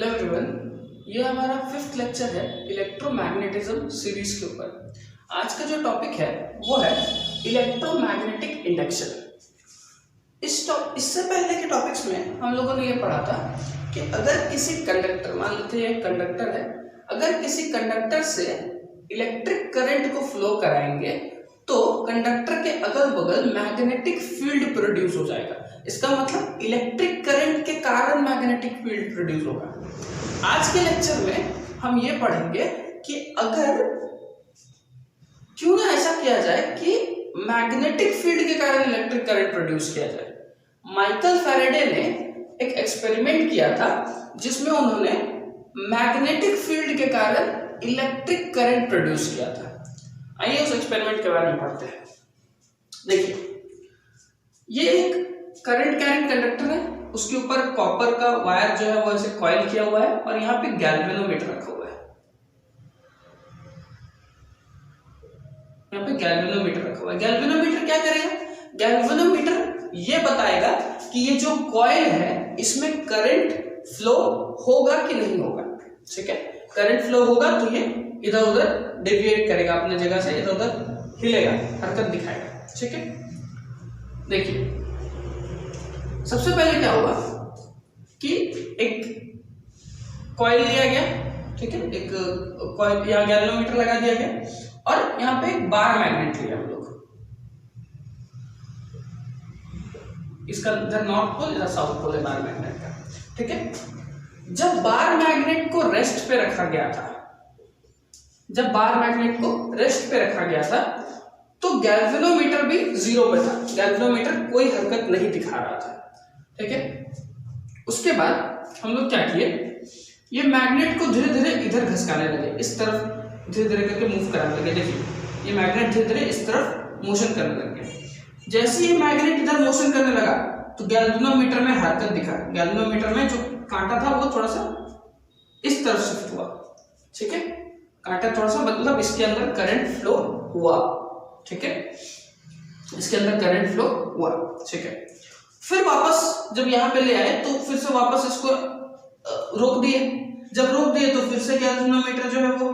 Hello everyone, ये हमारा 5th lecture है इलेक्ट्रोमैग्नेटिज्म सीरीज के ऊपर। आज का जो टॉपिक है वो है इलेक्ट्रोमैग्नेटिक इंडक्शन। इससे पहले के टॉपिक्स में हम लोगों ने ये पढ़ा था कि अगर किसी कंडक्टर, मान लेते हैं कंडक्टर है, अगर किसी कंडक्टर से इलेक्ट्रिक करंट को फ्लो कराएंगे तो कंडक्टर के अगल बगल मैग्नेटिक फील्ड प्रोड्यूस हो जाएगा। इसका मतलब इलेक्ट्रिक करंट के कारण मैग्नेटिक फील्ड प्रोड्यूस होगा। आज के लेक्चर में हम ये पढ़ेंगे कि अगर क्यों ना ऐसा किया जाए कि मैग्नेटिक फील्ड के कारण इलेक्ट्रिक करंट प्रोड्यूस किया जाए। माइकल फैराडे ने एक एक्सपेरिमेंट किया था जिसमें उन्होंने मैग्नेटिक फील्ड के कारण इलेक्ट्रिक करंट प्रोड्यूस किया था। आइए उस एक्सपेरिमेंट के बारे में पढ़ते हैं। देखिए, ये एक करंट कैरिंग कंडक्टर है, उसके ऊपर कॉपर का वायर जो है वो ऐसे कॉइल किया हुआ है और यहाँ पे गैल्वेनोमीटर रखा हुआ है। यहाँ पे गैल्वेनोमीटर रखा हुआ है। गैल्वेनोमीटर क्या करेगा? गैल्वेनोमीटर ये बताएगा कि ये जो कॉइल है इसमें करंट फ्लो होगा कि नहीं होगा। ठीक है, करंट फ्लो होगा तो ये इधर उधर डेविएट करेगा, अपने जगह से इधर उधर हिलेगा, हरकत दिखाएगा। ठीक है, देखिए सबसे पहले क्या होगा कि एक कॉइल लिया गया, ठीक है, एक कॉइल, यहाँ गैल्वेनोमीटर लगा दिया गया और यहाँ पे एक बार मैग्नेट लिया हम लोग। इसका इधर नॉर्थ पोल, इधर साउथ पोल है बार मैग्नेट का। ठीक है, जब बार मैग्नेट को रेस्ट पे रखा गया था, जब बार मैग्नेट को रेस्ट पे रखा गया था तो गैल्वेनोमीटर भी जीरो पे था, गैल्वेनोमीटर कोई हरकत नहीं दिखा रहा था। ठीक है, उसके बाद हम लोग क्या किए, ये मैग्नेट को धीरे धीरे इधर घसकाने लगे, इस तरफ धीरे धीरे करके मूव कराने लगे। देखिए ये मैग्नेट धीरे धीरे इस तरफ मोशन करने लगे। जैसे ये मैग्नेट इधर मोशन करने लगा तो गैल्वेनोमीटर में हरकत दिखा। गैल्वेनोमीटर में जो कांटा था वो थोड़ा सा इस तरफ शिफ्ट हुआ। ठीक है, कांटा थोड़ा सा, मतलब इसके अंदर करंट फ्लो हुआ। ठीक है, इसके अंदर करंट फ्लो हुआ। ठीक है, फिर वापस जब यहाँ पे ले आए तो फिर से वापस इसको रोक दिए। जब रोक दिए तो फिर से गैल्वेनोमीटर जो है वो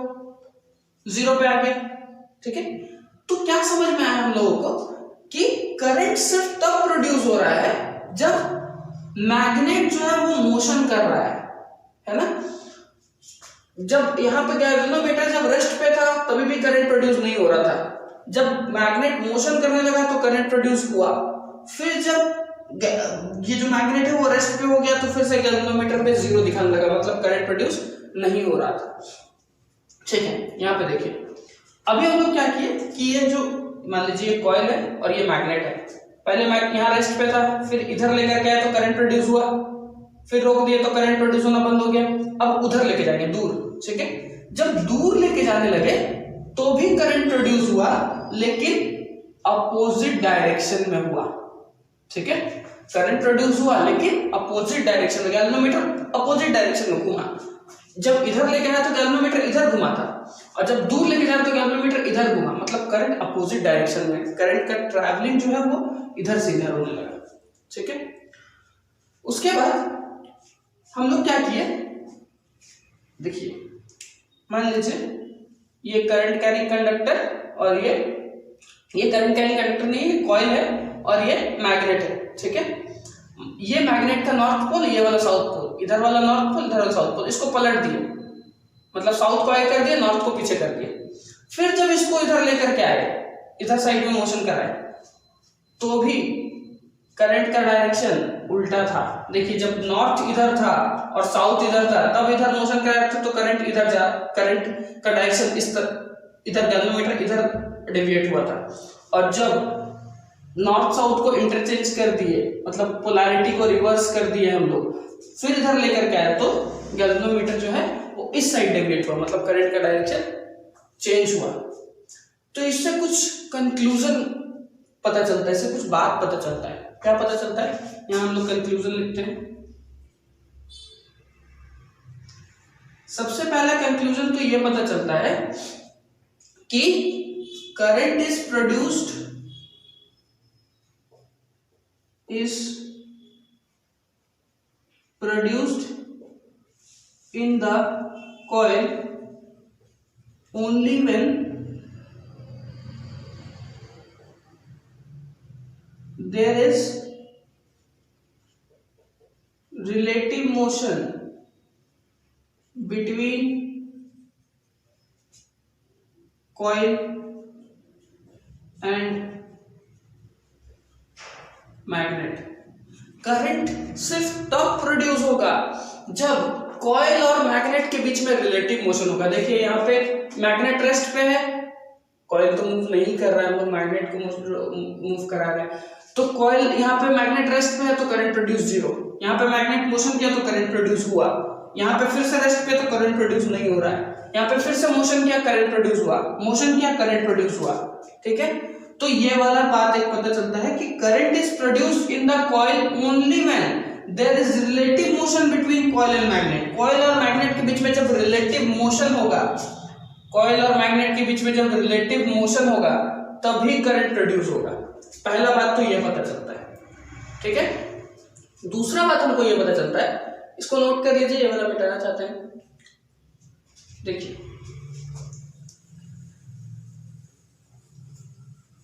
जीरो पे आ गया। ठीक है, तो क्या समझ में आया हम लोगों को कि करंट सिर्फ तब प्रोड्यूस हो रहा है जब मैग्नेट जो है वो मोशन कर रहा है ना। जब यहाँ पे गैल्वेनोमीटर जब रेस्ट पे था तभी भी करंट प्रोड्यूस नहीं हो रहा था। जब मैग्नेट मोशन करने लगा तो करंट प्रोड्यूस हुआ। फिर जब ये जो मैग्नेट है वो रेस्ट पे हो गया तो फिर से गैल्वेनोमीटर पे जीरो दिखाने लगा, मतलब करंट प्रोड्यूस नहीं हो रहा था। ठीक है, यहाँ पे देखिए अभी हम लोग क्या किए कि ये जो मान लीजिए कॉइल है और ये मैग्नेट है, पहले यहाँ रेस्ट पे था, फिर इधर लेकर गया तो करंट प्रोड्यूस हुआ, फिर रोक दिए तो करंट प्रोड्यूस होना बंद हो गया। अब उधर लेके जाएंगे दूर। ठीक है, जब दूर लेके जाने लगे तो भी करंट प्रोड्यूस हुआ लेकिन अपोजिट डायरेक्शन में हुआ। ठीक है, करंट प्रोड्यूस हुआ लेकिन अपोजिट डायरेक्शन में, गैल्वेनोमीटर अपोजिट डायरेक्शन में घुमा। जब इधर लेके आया तो गैल्वेनोमीटर इधर घुमा था और जब दूर लेके जाए तो गैल्वेनोमीटर इधर घुमा, मतलब करंट अपोजिट डायरेक्शन में, करंट का ट्रैवलिंग जो है वो इधर से इधर होने लगा। ठीक है, उसके बाद हम लोग क्या किए, देखिए मान लीजिए ये करंट कैरिंग कंडक्टर और ये करंट कैरिंग कंडक्टर नहीं, ये कॉइल है और ये मैग्नेट है। ठीक है, ये मैग्नेट का नॉर्थ पोल, ये वाला साउथ पोल, इधर वाला नॉर्थ पोल, इधर वाला साउथ पोल, इसको पलट दिए, मतलब साउथ को आगे कर दिए, नॉर्थ को पीछे कर दिए। फिर जब इसको इधर लेकर के आए, इधर साइड में मोशन कराए तो भी करंट का डायरेक्शन उल्टा था। देखिए जब नॉर्थ इधर था और साउथ इधर था तब इधर मोशन कराया था तो करंट इधर जा, करंट का डायरेक्शन इस तरह, इधर गैल्वेनोमीटर इधर डेविएट हुआ था। और जब नॉर्थ साउथ को इंटरचेंज कर दिए, मतलब पोलैरिटी को रिवर्स कर दिए हम लोग, फिर इधर लेकर के आए तो गैल्वेनोमीटर जो है वो इस साइड डेविएट हुआ, मतलब करंट का डायरेक्शन चेंज हुआ। तो इससे कुछ कंक्लूजन पता चलता है, इससे कुछ बात पता चलता है। क्या पता चलता है? यहाँ हम लोग कंक्लूजन लिखते हैं। सबसे पहला कंक्लूजन तो ये पता चलता है कि current is produced in the coil only when there is relative motion between coil and magnet. Current सिर्फ तब प्रोड्यूस होगा जब कॉइल और मैग्नेट के बीच में रिलेटिव मोशन होगा। देखिए यहाँ पे मैग्नेट रेस्ट पे है, कॉइल तो मूव नहीं कर रहा है, हम लोग मैग्नेट को मूव करा रहे हैं। तो कॉइल यहाँ पे मैग्नेट रेस्ट पे है तो करंट प्रोड्यूस जीरो, यहाँ पे मैग्नेट मोशन किया तो करंट प्रोड्यूस हुआ, यहाँ पे फिर से रेस्ट पे तो करंट प्रोड्यूस नहीं हो रहा है, यहाँ पे फिर से मोशन किया करंट प्रोड्यूस हुआ, मोशन किया करंट प्रोड्यूस हुआ। ठीक है, तो ये वाला बात एक पता चलता है कि current is produced in the coil only when there is relative motion between coil and magnet. Coil और मैग्नेट के बीच में जब रिलेटिव मोशन होगा, कॉइल और मैग्नेट के बीच में जब रिलेटिव मोशन होगा तभी करंट प्रोड्यूस होगा। पहला बात तो ये पता चलता है। ठीक है, दूसरा बात हमको ये पता चलता है, इसको नोट कर लीजिए, ये वाला मिटाना चाहते हैं। देखिए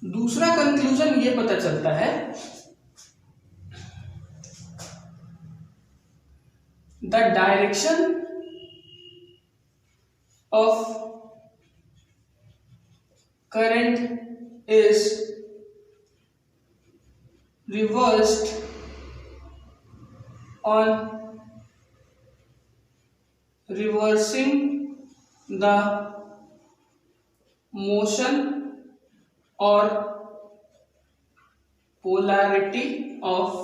दूसरा कंक्लूजन ये पता चलता है, the direction of current is reversed on reversing the motion or polarity of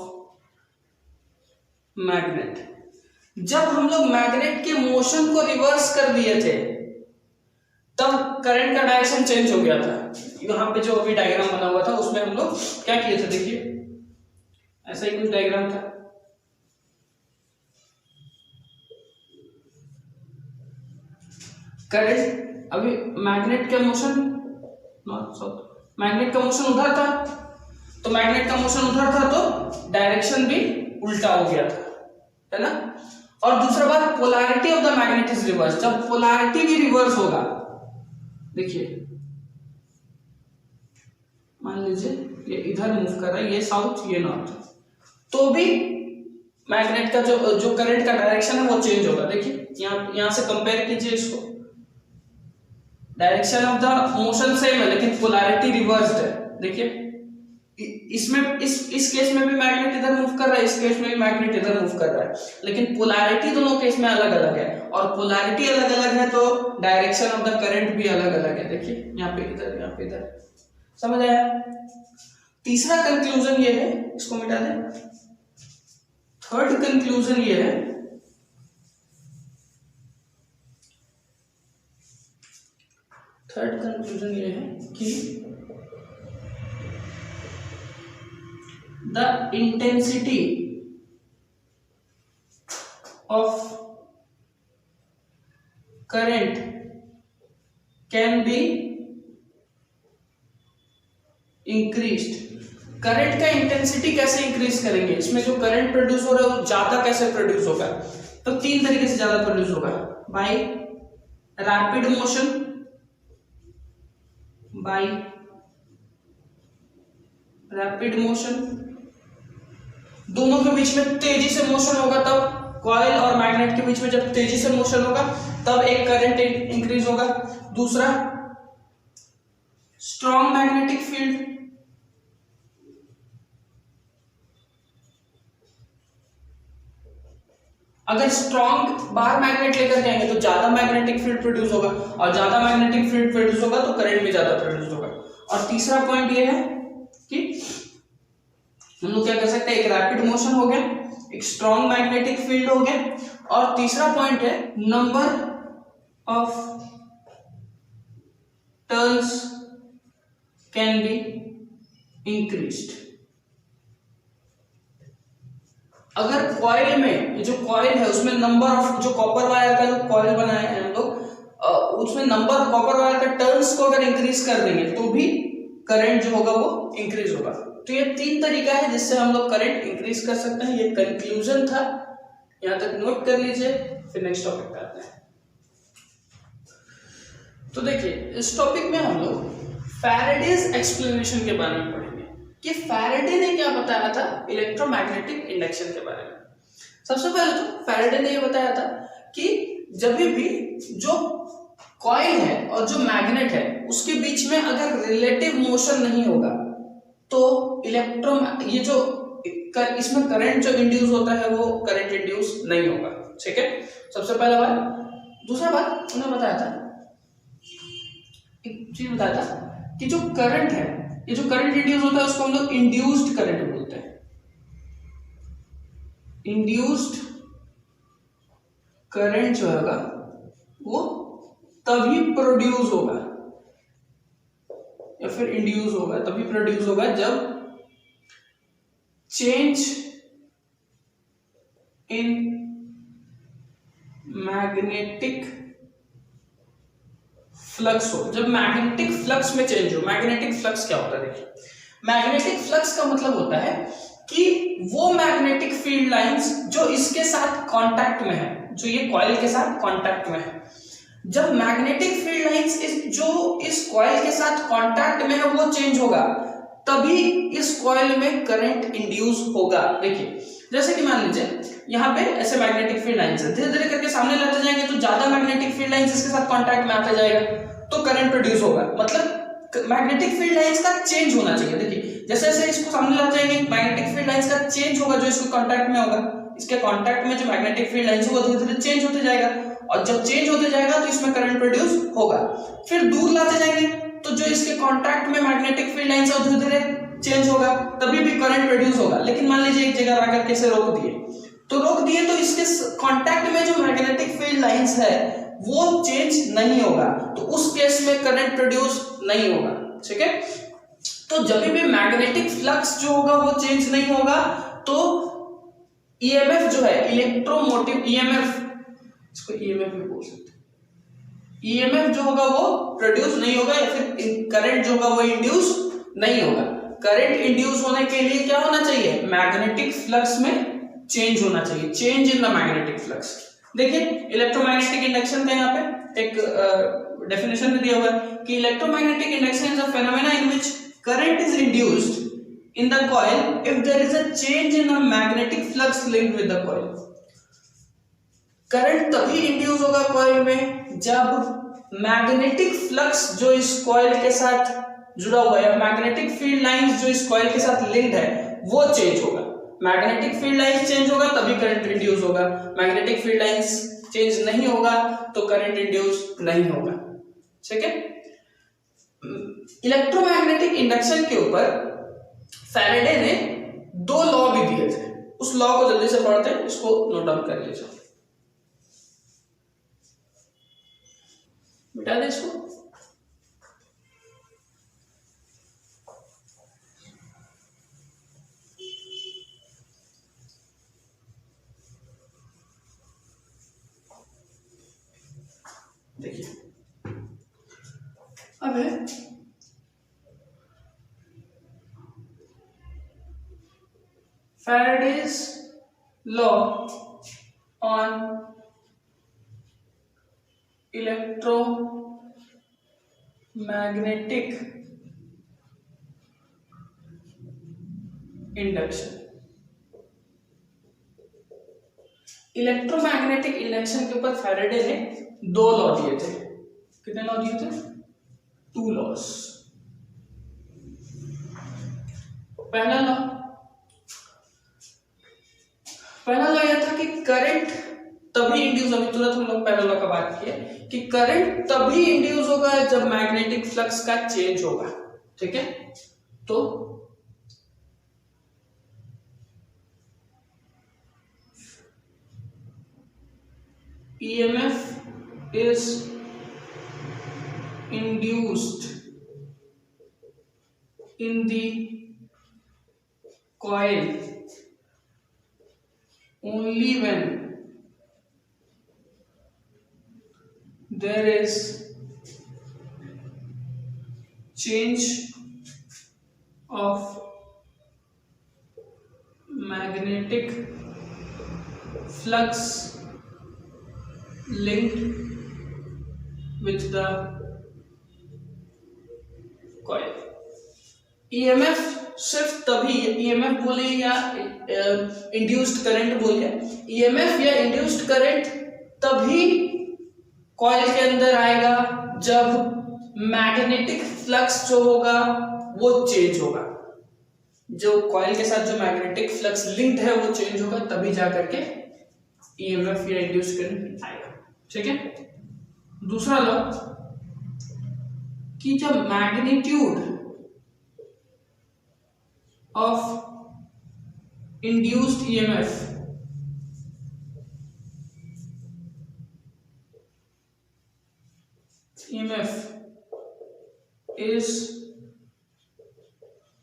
magnet। जब हम लोग मैग्नेट के मोशन को रिवर्स कर दिए थे तब करंट का डायरेक्शन चेंज हो गया था। यहाँ पे जो अभी डायग्राम बना हुआ था उसमें हम लोग क्या किए थे, देखिए ऐसा ही कुछ डायग्राम था। करंट अभी मैग्नेट का मोशन मैग्नेट का मोशन उधर था, तो मैग्नेट का मोशन उधर था तो डायरेक्शन भी उल्टा हो गया था, है ना। और दूसरा बात, polarity of the magnet is reverse. जब पोलैरिटी भी रिवर्स होगा, देखिए मान लीजिए ये इधर मूव कर रहा है, ये साउथ ये नॉर्थ, तो भी मैग्नेट का जो करंट का डायरेक्शन है वो चेंज होगा। देखिए यहां से कंपेयर कीजिए इसको, direction of the motion same है लेकिन पोलैरिटी रिवर्स्ड है। देखिए इसमें इस केस में भी मैग्नेट इधर मूव कर रहा है, इस केस में भी मैग्नेट इधर मूव कर रहा है, लेकिन पोलैरिटी दोनों केस में अलग अलग है, और पोलैरिटी अलग अलग है तो डायरेक्शन ऑफ द करंट भी अलग अलग है। देखिए यहाँ पे इधर, यहाँ पे इधर, समझ आया। तीसरा कंक्लूजन ये है, इसको मिटा दें। थर्ड कंक्लूजन ये है, थर्ड कंक्लूजन ये है कि the intensity of current can be increased। Current का इंटेंसिटी कैसे इंक्रीज करेंगे, इसमें जो करंट प्रोड्यूस हो रहा है वो ज्यादा कैसे प्रोड्यूस होगा, तो तीन तरीके से ज्यादा प्रोड्यूस होगा, by rapid motion, by rapid motion, दोनों के बीच में तेजी से मोशन होगा, तब कॉइल और मैग्नेट के बीच में जब तेजी से मोशन होगा तब एक करंट इंक्रीज होगा। दूसरा स्ट्रॉन्ग मैग्नेटिक फील्ड, अगर स्ट्रॉन्ग बार मैग्नेट लेकर जाएंगे तो ज्यादा मैग्नेटिक फील्ड प्रोड्यूस होगा, और ज्यादा मैग्नेटिक फील्ड प्रोड्यूस होगा तो करंट भी ज्यादा प्रोड्यूस होगा। और तीसरा पॉइंट ये है कि हम लोग क्या कर सकते हैं, एक रैपिड मोशन हो गया, एक स्ट्रॉन्ग मैग्नेटिक फील्ड हो गया, और तीसरा पॉइंट है number of turns can be increased. अगर कॉइल में, ये जो कॉइल है उसमें नंबर ऑफ, जो कॉपर वायर का जो कॉइल बनाया है हम लोग, उसमें नंबर कॉपर वायर का टर्न्स को अगर इंक्रीज कर देंगे तो भी करंट जो होगा वो इंक्रीज होगा। तो ये तीन तरीका है जिससे हम लोग करंट इंक्रीज कर सकते हैं। ये कंक्लूजन था यहां तक नोट कर लीजिए, फिर नेक्स्ट टॉपिक पे आते हैं। तो देखिए इस टॉपिक में हम लोग फैराडेज एक्सप्लेनेशन के बारे में पढ़ेंगे कि फैराडे ने क्या बताया था इलेक्ट्रोमैग्नेटिक इंडक्शन के बारे में। सबसे पहले तो फैराडे ने ये बताया था कि जब भी जो कॉइल है और जो मैग्नेट है उसके बीच में अगर रिलेटिव मोशन नहीं होगा तो ये जो इसमें करंट जो इंड्यूस होता है वो करंट इंड्यूस नहीं होगा। ठीक है, सबसे पहला बात। दूसरा बात उन्होंने बताया था, एक चीज बताया था कि जो करंट है, ये जो करंट इंड्यूस होता है उसको हम लोग इंड्यूस्ड करंट बोलते हैं। इंड्यूस्ड करंट जो होगा वो तभी प्रोड्यूस होगा या फिर इंड्यूस होगा, तभी प्रोड्यूस होगा जब चेंज इन मैग्नेटिक फ्लक्स हो। जब मैग्नेटिक फ्लक्स में चेंज हो। मैग्नेटिक फ्लक्स क्या होता है? देखिए, मैग्नेटिक फ्लक्स का मतलब होता है कि वो मैग्नेटिक फील्ड लाइंस जो इसके साथ कांटेक्ट में है, जो ये कॉइल के साथ कांटेक्ट में है, जब मैग्नेटिक फील्ड लाइंस जो इस कॉइल के साथ कांटेक्ट में है वो चेंज होगा तभी इस कॉइल में करंट इंड्यूस होगा। देखिए जैसे कि मान लीजिए यहाँ पे ऐसे मैग्नेटिक फील्ड लाइंस है, धीरे धीरे करके सामने लाते जाएंगे तो ज्यादा मैग्नेटिक फील्ड लाइंस इसके साथ कांटेक्ट में आता जाएगा तो करंट प्रोड्यूस होगा। मतलब मैग्नेटिक फील्ड लाइंस का चेंज होना चाहिए। देखिए जैसे जैसे इसको सामने लाते जाएंगे मैग्नेटिक फील्ड लाइंस का चेंज होगा, जो इसको कांटेक्ट में होगा, इसके कांटेक्ट में जो मैग्नेटिक फील्ड लाइंस होगा धीरे धीरे चेंज होते जाएगा और जब चेंज होते जाएगा तो इसमें करंट प्रोड्यूस होगा। फिर दूर लाते जाएंगे तो जो इसके कांटेक्ट में मैग्नेटिक फील्ड लाइंस है धीरे धीरे चेंज होगा, तभी भी करंट प्रोड्यूस होगा। लेकिन मान लीजिए एक जगह आकर के इसे रोक दिए तो इसके कांटेक्ट में जो मैग्नेटिक फील्ड लाइंस है वो चेंज नहीं होगा, तो उस केस में करंट प्रोड्यूस नहीं होगा। ठीक है, तो जब भी मैग्नेटिक फ्लक्स जो होगा वो चेंज नहीं होगा तो ईएमएफ जो है, इलेक्ट्रोमोटिव ईएमएफ, इसको ईएमएफ भी बोल सकते हैं, ईएमएफ जो होगा वो प्रोड्यूस नहीं होगा या फिर करंट जो होगा वो इंड्यूस नहीं होगा। करंट इंड्यूस होने के लिए क्या होना चाहिए? मैग्नेटिक फ्लक्स में चेंज होना चाहिए, change in the magnetic flux. देखिए इलेक्ट्रोमैग्नेटिक इंडक्शन का यहाँ पे एक डेफिनेशन में दिया हुआ है कि electromagnetic induction is a phenomena in which current is induced in the coil if there is a change in the magnetic flux linked with the coil। Current तभी इंड्यूस होगा कॉइल में जब मैग्नेटिक फ्लक्स जो इस coil के साथ जुड़ा हुआ है, मैग्नेटिक फील्ड लाइंस जो इस कॉइल के साथ लिंक्ड है वो चेंज होगा। मैग्नेटिक फील्ड लाइंस चेंज होगा तभी करंट इंड्यूस होगा, मैग्नेटिक फील्ड लाइंस चेंज नहीं होगा तो करंट इंड्यूस नहीं होगा। ठीक है, इलेक्ट्रोमैग्नेटिक इंडक्शन के ऊपर फैराडे ने दो लॉ भी दिए थे, उस लॉ को जल्दी से पढ़ते हैं, इसको नोट डाउन कर लीजिए। मिटा दे इसको। देखिए अब है Faraday's law on electromagnetic induction। Electromagnetic induction के ऊपर फैराडे ने दो लॉ दिए थे। कितने लॉ दिए थे? 2 लॉस। पहला लॉ यह था कि करंट तभी इंड्यूस, अभी तुरंत हम लोग पहला लॉ का बात किए कि करंट तभी इंड्यूस होगा जब मैग्नेटिक फ्लक्स का चेंज होगा। ठीक है, तो EMF is induced in the coil only when there is change of magnetic flux linked with the coil. EMF सिर्फ तभी, ईएमएफ बोले या इंड्यूस्ड करंट बोले, ईएमएफ या इंड्यूस्ड करंट तभी कॉइल के अंदर आएगा जब मैग्नेटिक फ्लक्स जो होगा वो चेंज होगा। जो कॉइल के साथ जो मैग्नेटिक फ्लक्स लिंक्ड है वो चेंज होगा, तभी जाकर के ईएमएफ या इंड्यूस्ड करंट आएगा। ठीक है। दूसरा लॉ कि जब magnitude of induced EMF is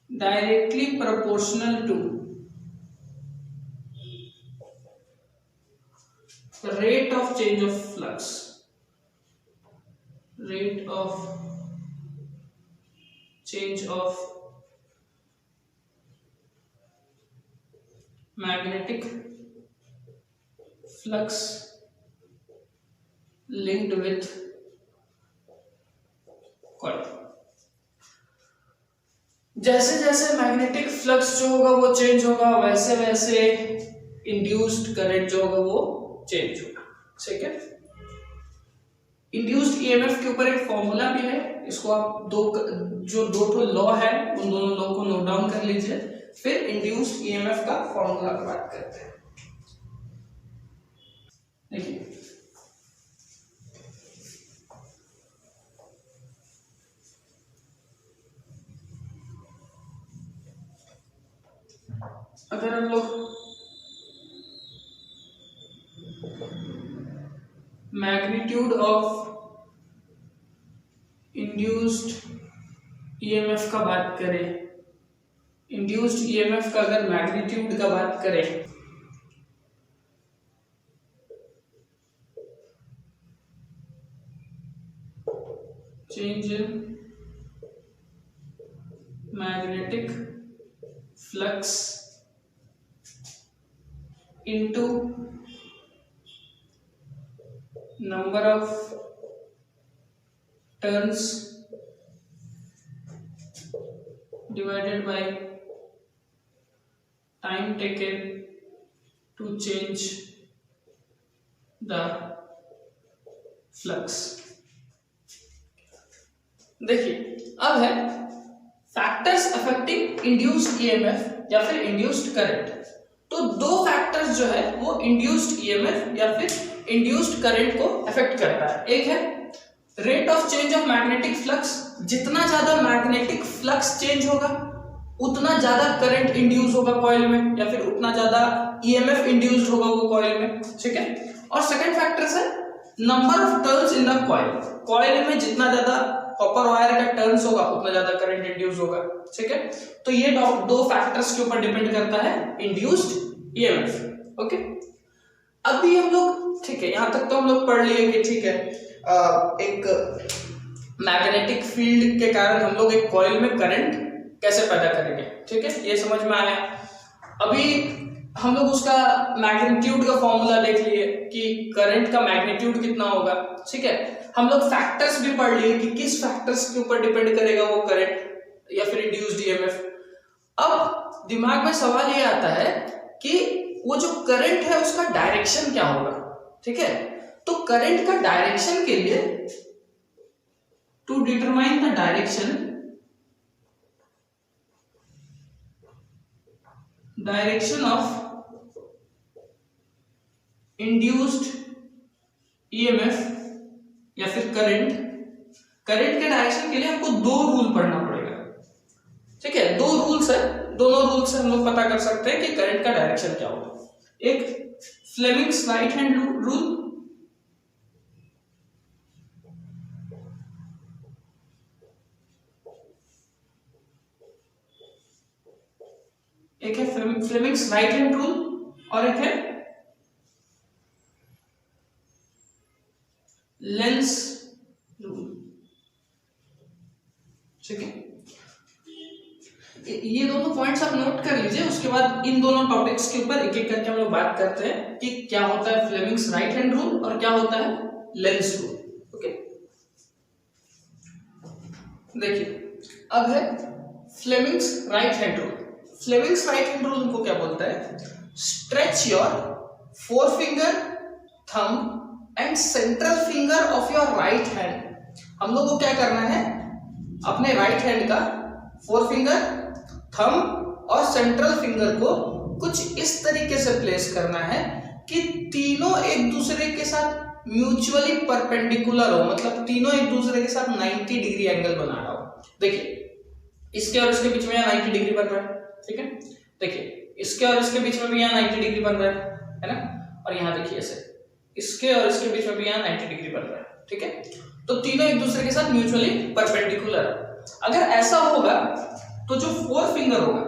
directly proportional to rate of change of flux, rate of change of magnetic flux linked with coil। जैसे जैसे मैग्नेटिक फ्लक्स जो होगा वो चेंज होगा, वैसे वैसे इंड्यूस्ड करंट जो होगा वो चेंज होगा। ठीक है। इंड्यूस्ड ईएमएफ के ऊपर एक फॉर्मूला भी है, इसको आप दो लॉ है उन दोनों लॉ को नोट डाउन कर लीजिए, फिर इंड्यूस्ड ईएमएफ का फॉर्मूला की बात करते हैं। देखिए अगर हम लोग मैग्नीट्यूड ऑफ इंड्यूस्ड ईएमएफ का बात करें, इंड्यूस्ड ईएमएफ का अगर मैग्नीट्यूड का बात करें change in magnetic flux into number of turns divided by time taken to change the flux। देखिए अब है फैक्टर्स अफेक्टिंग इंड्यूस्ड ईएमएफ या फिर इंड्यूस्ड करंट। तो दो फैक्टर्स जो है वो इंड्यूस्ड ईएमएफ या फिर इंड्यूस्ड करंट को अफेक्ट करता है। एक है rate of change of magnetic flux, जितना ज्यादा मैग्नेटिक फ्लक्स चेंज होगा उतना ज्यादा करंट इंड्यूस होगा कॉइल में, या फिर उतना ज्यादा ईएमएफ इंड्यूस्ड होगा वो कॉइल में। ठीक है। और सेकंड फैक्टर है number of turns in the coil, coil में जितना ज्यादा कॉपर वायर का टर्न्स होगा उतना ज्यादा करंट इंड्यूस होगा। ठीक है। तो ये दो फैक्टर्स के ऊपर डिपेंड करता है इंड्यूस्ड ईएमएफ। ओके। अभी हम लोग, ठीक है, यहां तक तो हम लोग पढ़ लिए कि ठीक है एक मैग्नेटिक फील्ड के कारण हम लोग एक कॉइल में करंट कैसे पैदा करेंगे। ठीक है, ये समझ में आया। अभी हम लोग उसका मैग्नीट्यूड का फॉर्मूला देख लिए कि करंट का मैग्नीट्यूड कितना होगा। ठीक है। हम लोग फैक्टर्स भी पढ़ लिए कि किस फैक्टर्स के ऊपर डिपेंड करेगा वो करंट या फिर इंड्यूस्ड ईएमएफ। अब दिमाग में सवाल ये आता है कि वो जो करंट है उसका डायरेक्शन क्या होगा। ठीक है। तो करंट का डायरेक्शन के लिए to determine the direction of induced EMF या फिर करंट के डायरेक्शन के लिए हमको दो रूल पढ़ना पड़ेगा। ठीक है, दो रूल्स है, दोनों रूल से हम लोग पता कर सकते हैं कि करंट का डायरेक्शन क्या होगा। एक फ्लेमिंग्स राइट हैंड रूल, एक है फ्लेमिंग्स राइट हैंड रूल और एक है लेंस रूल। ठीक है, ये दोनों पॉइंट्स आप नोट कर लीजिए, उसके बाद इन दोनों टॉपिक्स के ऊपर एक एक करके हम लोग बात करते हैं कि क्या होता है फ्लेमिंग्स राइट हैंड रूल और क्या होता है लेंज रूल। ओके, देखिए अब है Fleming's right hand rule. Fleming's right hand rule को क्या बोलता है, stretch your forefinger, thumb and central finger of your right hand. हम लोग को क्या करना है, अपने राइट हैंड का फोरफिंगर, थंब और सेंट्रल फिंगर को कुछ इस तरीके से प्लेस करना है कि तीनों एक दूसरे के साथ म्यूचुअली परपेंडिकुलर हो, मतलब तीनों एक दूसरे के साथ 90 डिग्री एंगल बना रहा हो। देखिए इसके और इसके बीच में यहाँ 90 डिग्री बन रहा है, ठीक है। देखिए इसके और इसके बीच में भी यहाँ 90 डिग्री बन रहा है ना, और यहाँ देखिए ऐसे इसके और इसके बीच में भी यहाँ 90 डिग्री बन रहा है, ठीक है। तो तीनों एक दूसरे के साथ म्यूचुअली परपेंडिकुलर। अगर ऐसा होगा तो जो फोर फिंगर होगा,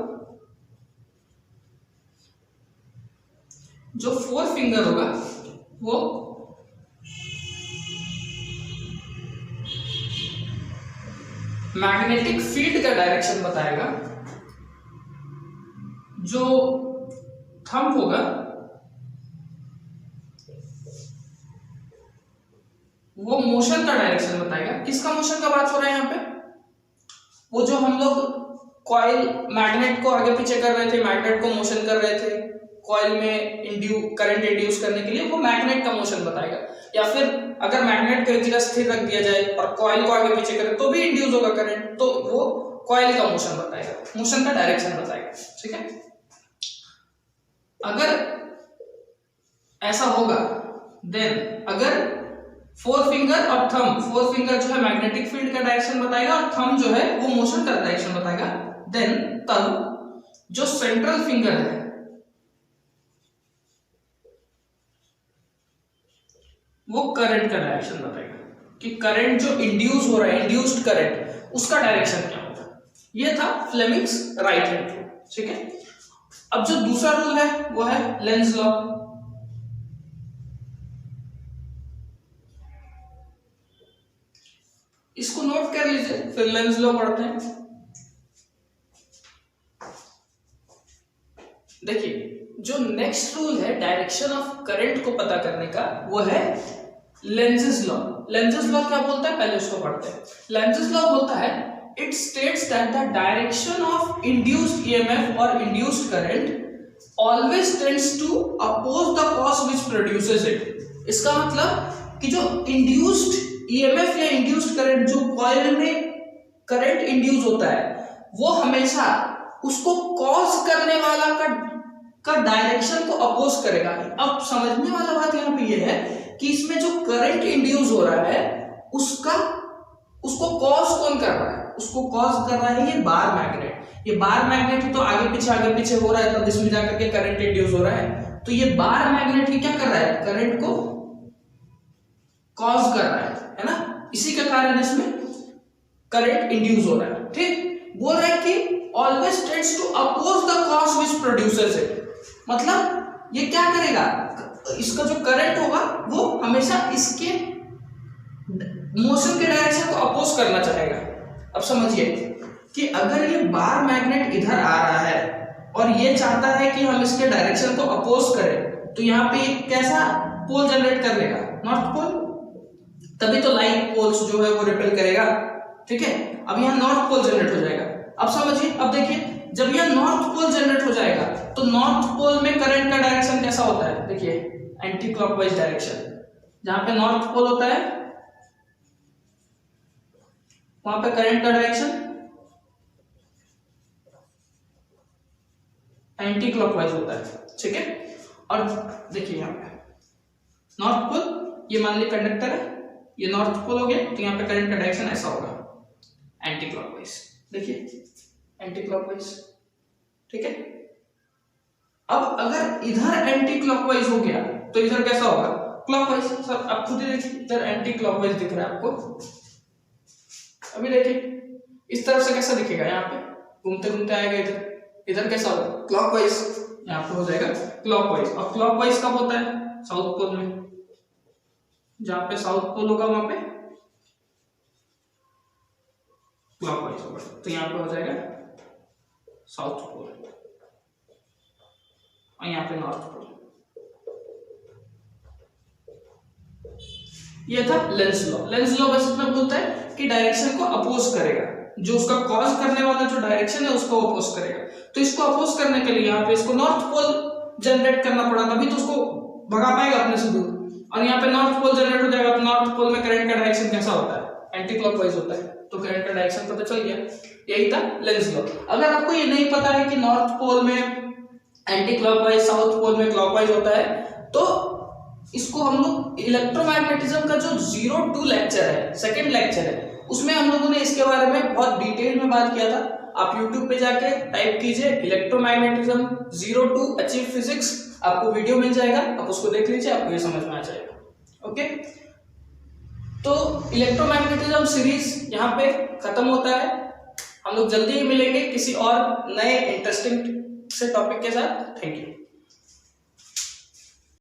जो फोर फिंगर होगा वो मैग्नेटिक फील्ड का डायरेक्शन बताएगा, जो थंब होगा वो मोशन का डायरेक्शन बताएगा। किसका मोशन का बात हो रहा है यहाँ पे, वो जो हम लोग कॉइल मैग्नेट को आगे पीछे कर रहे थे, मैग्नेट को मोशन कर रहे थे कॉइल में करंट इंड्यूस करने के लिए, वो मैग्नेट का मोशन बताएगा। या फिर अगर मैग्नेट को एक जगह स्थिर रख दिया जाए और कॉइल को आगे पीछे करें तो भी इंड्यूस होगा करंट, तो वो कॉइल का मोशन बताएगा, मोशन का डायरेक्शन बताएगा, ठीक है। अगर ऐसा होगा देन, अगर फोर फिंगर और थंब, फोर फिंगर जो है मैग्नेटिक फील्ड का डायरेक्शन बताएगा और थंब जो है वो मोशन का डायरेक्शन बताएगा, देन तब जो सेंट्रल फिंगर है वो करंट का डायरेक्शन बताएगा कि करंट जो इंड्यूस हो रहा है, इंड्यूस्ड करंट, उसका डायरेक्शन क्या होगा। ये था फ्लेमिंग्स राइट हैंड रूल, ठीक है। अब जो दूसरा रूल है वो है लेंज लॉ। इसको नोट कर लीजिए, फिर लेंज लॉ पढ़ते हैं। देखिए जो नेक्स्ट रूल है डायरेक्शन ऑफ करंट को पता करने का, वो है लेंजेस लॉ। लेंजेस लॉ क्या बोलता है, पहले उसको पढ़ते हैं। लेंजेस लॉ बोलता है it states that the direction of induced EMF और induced current always tends to oppose the cause which produces it. इसका मतलब कि जो इंड्यूस्ड ईएमएफ या इंड्यूस्ड करंट, जो कॉइल में करंट इंड्यूस होता है, वो हमेशा उसको कॉज करने वाला का डायरेक्शन को अपोज करेगा। अब समझने वाला बात यहाँ पे ये है कि इसमें जो करंट इंड्यूस हो रहा है उसको कॉज कौन कर रहा है, उसको कॉज कर रहा है ये बार मैग्नेट। ये बार मैग्नेट तो आगे पीछे हो रहा है, तब इसमें जाकर के करंट इंड्यूस हो रहा है। तो ये बार मैग्नेट ही क्या कर रहा है, करंट को कॉज कर रहा है ना, इसी के कारण इसमें करंट इंड्यूस हो रहा है, ठीक। बोल रहा है कि always tends to oppose the cause which produces it, मतलब ये क्या करेगा, इसका जो करंट होगा वो हमेशा इसके मोशन के डायरेक्शन को अपोज करना चाहेगा। अब समझिए कि अगर ये बार मैग्नेट इधर आ रहा है और ये चाहता है कि हम इसके डायरेक्शन को अपोज करें, तो यहाँ पे कैसा पोल जनरेट कर लेगा, नॉर्थ पोल, तभी तो लाइक पोल्स जो है वो रिपेल करेगा, ठीक है। अब यहाँ नॉर्थ पोल जनरेट हो जाएगा। अब समझिए, अब देखिए जब यह नॉर्थ पोल जनरेट हो जाएगा तो नॉर्थ पोल में करंट का डायरेक्शन कैसा होता है, देखिए एंटी क्लॉकवाइज डायरेक्शन। जहां पे नॉर्थ पोल होता है वहां पे करंट का डायरेक्शन एंटी क्लॉकवाइज होता है, ठीक है। और देखिए यहाँ पे नॉर्थ पोल, ये मान लीजिए कंडक्टर है, ये नॉर्थ पोल हो गया, तो यहाँ पे करंट का डायरेक्शन ऐसा होगा एंटी क्लॉकवाइज, देखिए एंटी क्लॉकवाइज, ठीक है। अब अगर इधर एंटी क्लॉकवाइज हो गया तो इधर कैसा होगा, क्लॉकवाइज। सर आप खुद ही देखिए, इधर एंटी क्लॉकवाइज दिख रहा है आपको, अभी देखिए इस तरफ से कैसा दिखेगा, यहाँ पे घूमते घूमते आएगा इधर, इधर कैसा होगा, क्लॉकवाइज, यहाँ पे हो जाएगा क्लॉकवाइज। और क्लॉकवाइज कब होता है, साउथ पोल में, जहां पे साउथ पोल होगा वहां पे क्लॉकवाइज होगा, तो यहाँ पे हो जाएगा साउथ पोल और यहाँ पे नॉर्थ पोल। ये था लेंस लॉ। लेंस लॉ बस इतना बोलता है कि डायरेक्शन को अपोज करेगा, जो उसका कॉज करने वाला जो डायरेक्शन है उसको अपोज करेगा। तो इसको अपोज करने के लिए यहाँ पे इसको नॉर्थ पोल जनरेट करना पड़ा, तभी तो उसको भगा पाएगा अपने से दूर। और यहाँ पे नॉर्थ पोल जनरेट हो जाएगा, तो नॉर्थ पोल में करंट का डायरेक्शन कैसा होता है? एंटी क्लॉकवाइज होता है, तो करंट का डायरेक्शन पता चल गया। यही था लेंस लॉ। अगर आपको ये नहीं पता है कि नॉर्थ पोल में एंटी क्लॉकवाइज, साउथ पोल में क्लॉकवाइज होता है, तो इसको हम लोग इलेक्ट्रोमैग्नेटिज्म का जो 02 लेक्चर है, सेकंड लेक्चर है, उसमें हम लोगों ने इसके बारे में बहुत डिटेल में बात किया था। आप YouTube पे जाके टाइप कीजिए इलेक्ट्रोमैग्नेटिज्म 02 अचीव फिजिक्स, आपको वीडियो मिल जाएगा, आप उसको देख लीजिए, आपको ये समझ में आ जाएगा। ओके, तो इलेक्ट्रोमैग्नेटिज्म सीरीज यहाँ पे खत्म होता है। हम लोग जल्दी ही मिलेंगे किसी और नए इंटरेस्टिंग से टॉपिक के साथ। Thank you.